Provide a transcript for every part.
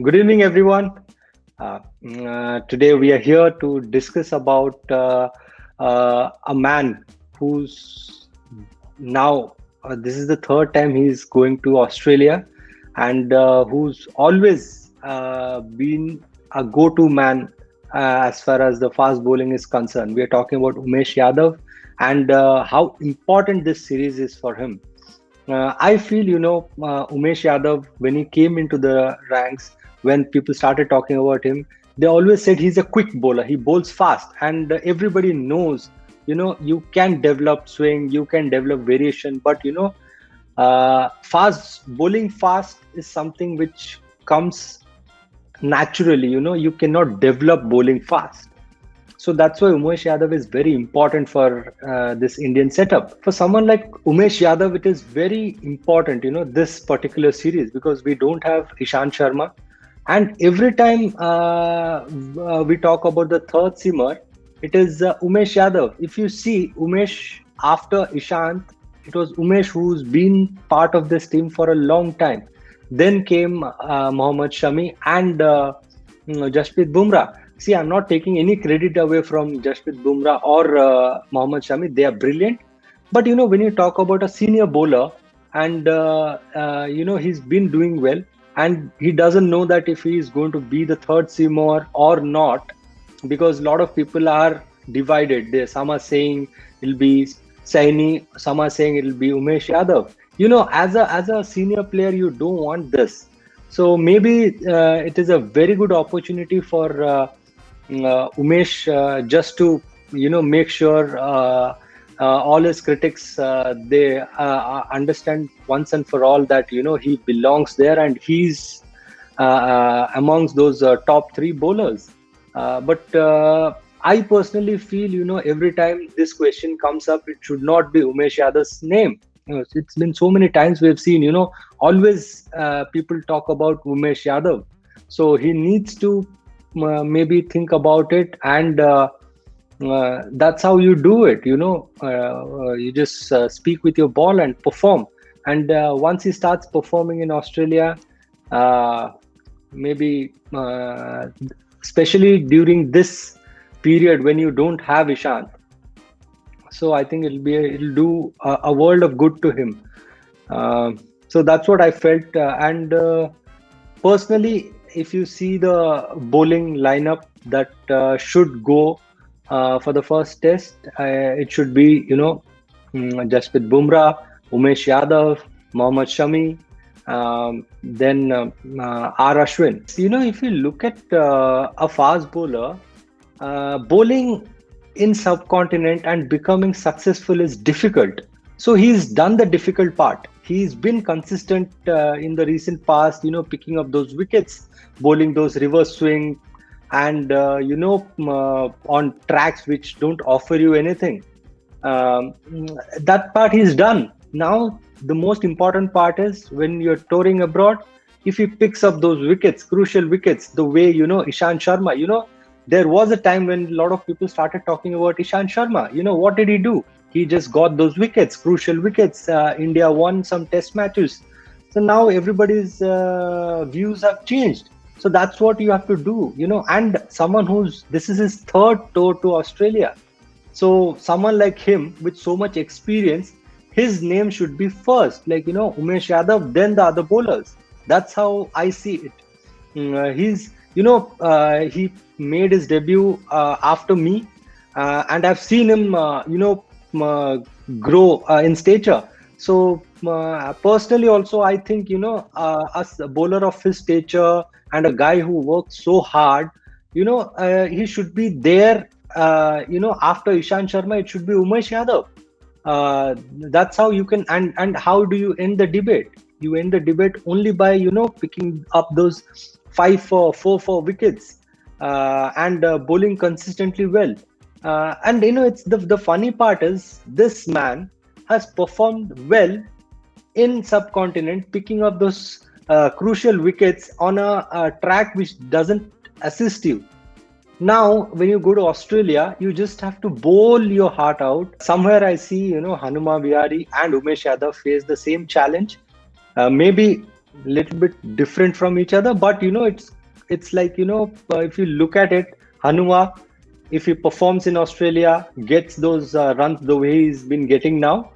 Good evening, everyone. Today we are here to discuss about a man who's now, this is the third time he's going to Australia, and who's always been a go-to man as far as the fast bowling is concerned. We are talking about Umesh Yadav and how important this series is for him. I feel, Umesh Yadav, when he came into the ranks, when people started talking about him, they always said he's a quick bowler. He bowls fast, and everybody knows, you can develop swing, you can develop variation, but fast bowling fast is something which comes naturally. You cannot develop bowling fast. So that's why Umesh Yadav is very important for this Indian setup. For someone like Umesh Yadav, it is very important, this particular series, because we don't have Ishant Sharma. And every time we talk about the third seamer, it is Umesh Yadav. If you see Umesh after Ishant, it was Umesh who's been part of this team for a long time. Then came Mohammad Shami and Jasprit Bumrah. See, I'm not taking any credit away from Jasprit Bumrah or Mohammad Shami. They are brilliant. But, when you talk about a senior bowler and, he's been doing well and he doesn't know that if he is going to be the third seamer or not, because a lot of people are divided. Some are saying it'll be Saini, some are saying it'll be Umesh Yadav. As a senior player, you don't want this. So maybe it is a very good opportunity for Umesh just to make sure all his critics they understand once and for all that he belongs there and he's amongst those top three bowlers. But I personally feel every time this question comes up, it should not be Umesh Yadav's name. It's been so many times we've seen always people talk about Umesh Yadav, so he needs to maybe think about it, and that's how you do it. You just speak with your ball and perform, and once he starts performing in Australia, maybe especially during this period when you don't have Ishant, so I think it'll do a world of good to him. So that's what I felt, and personally, if you see the bowling lineup that should go for the first test, it should be Jasprit Bumrah, Umesh Yadav, Mohammad Shami, then R Ashwin. If you look at a fast bowler, bowling in subcontinent and becoming successful is difficult. So he's done the difficult part. He's been consistent in the recent past, picking up those wickets, bowling those reverse swing, and on tracks which don't offer you anything. That part he's done. Now the most important part is when you're touring abroad, if he picks up those wickets, crucial wickets, the way Ishant Sharma, there was a time when a lot of people started talking about Ishant Sharma. What did he do? He just got those wickets, crucial wickets. India won some test matches. So now everybody's views have changed. So that's what you have to do, and someone this is his third tour to Australia. So someone like him with so much experience, his name should be first, like, Umesh Yadav, then the other bowlers. That's how I see it. He made his debut after me, and I've seen him, grow in stature. So personally, also, I think as a bowler of his stature and a guy who works so hard, he should be there. After Ishant Sharma, it should be Umesh Yadav. That's how you can. And how do you end the debate? You end the debate only by picking up those 4 wickets and bowling consistently well. And it's the funny part is this man has performed well in subcontinent, picking up those crucial wickets on a track which doesn't assist you. Now, when you go to Australia, you just have to bowl your heart out. Somewhere I see, Hanuma Vihari and Umesh Yadav face the same challenge. Maybe little bit different from each other, but it's like, if you look at it, Hanuma, if he performs in Australia, gets those runs the way he's been getting now,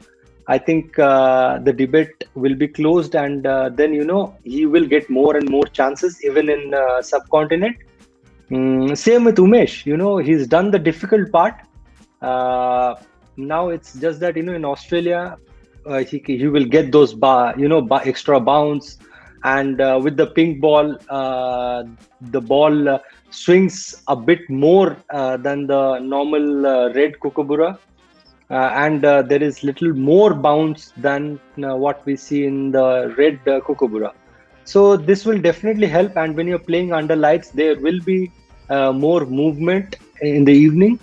I think the debate will be closed, and then he will get more and more chances even in subcontinent. Same with Umesh. He's done the difficult part. Now it's just that in Australia, he will get those extra bounce, and with the pink ball, the ball swings a bit more than the normal red Kookaburra. And there is little more bounce than what we see in the red Kookaburra. So this will definitely help, and when you're playing under lights, there will be more movement in the evening.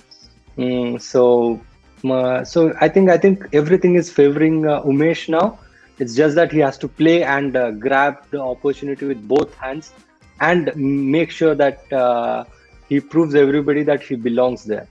So I think everything is favoring Umesh now. It's just that he has to play and grab the opportunity with both hands, and make sure that he proves everybody that he belongs there.